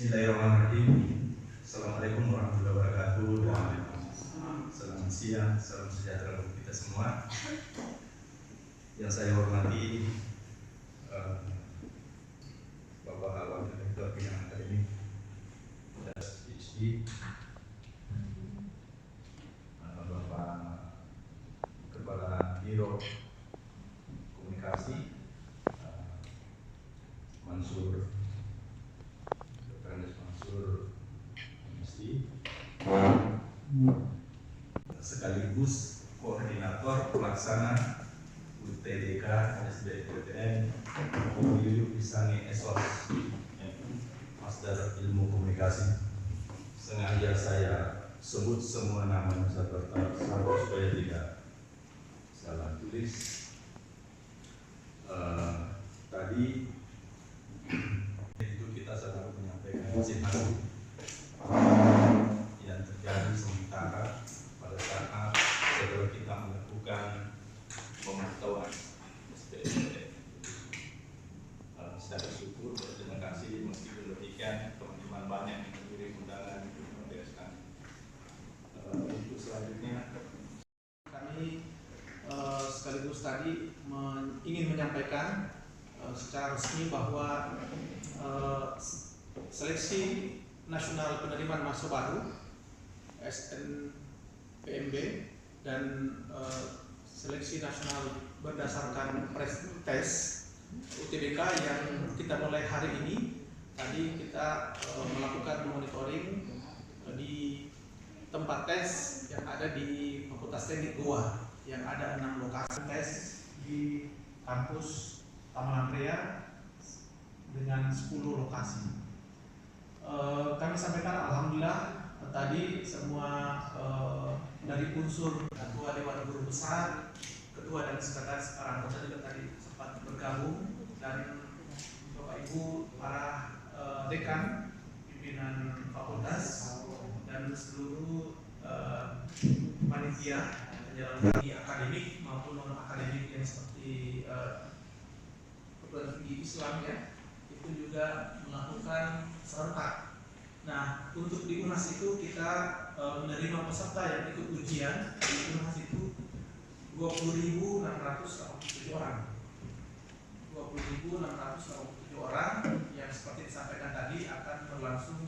Bismillahirrahmanirrahim. Assalamualaikum warahmatullahi wabarakatuh. Dan selamat siang, salam sejahtera bagi kita semua. Yang saya hormati Bapak Wakil Rektor Bidang Akademik dan PhD, Bapak Kepala Biro Komunikasi Mansur sekaligus koordinator pelaksana UTDK SBMPTN Yuyuk Pisani Esos Masdar Ilmu Komunikasi. Sengaja saya sebut semua namanya satu supaya tidak salah tulis. Tadi itu kita sedang menyampaikan masing-masing yang terjadi sementara pada saat setelah kita melakukan pemantauan SPST. Saya bersyukur, berterima kasih meskipun demikian teman-teman banyak yang mengirim undangan untuk membereskan. Untuk selanjutnya kami sekaligus tadi ingin menyampaikan secara resmi bahwa seleksi nasional penerimaan mahasiswa baru SNPMB dan seleksi nasional berdasarkan tes UTBK yang kita mulai hari ini. Tadi kita melakukan monitoring di tempat tes yang ada di Fakultas Teknik Goa, yang ada 6 lokasi tes di kampus Taman Anggrek dengan 10 lokasi. Kami sampaikan alhamdulillah tadi semua dari unsur ketua Dewan Guru Besar, ketua dan sekretaris para anggota juga tadi sempat bergabung, dan Bapak Ibu para dekan, pimpinan fakultas, dan seluruh panitia penyelenggara akademik maupun non akademik yang seperti perguruan tinggi Islam ya, itu juga melakukan serentak. Nah, untuk di UNAS itu kita menerima peserta yang ikut ujian di UNAS itu 20.687 orang. 20.687 orang yang seperti disampaikan tadi akan berlangsung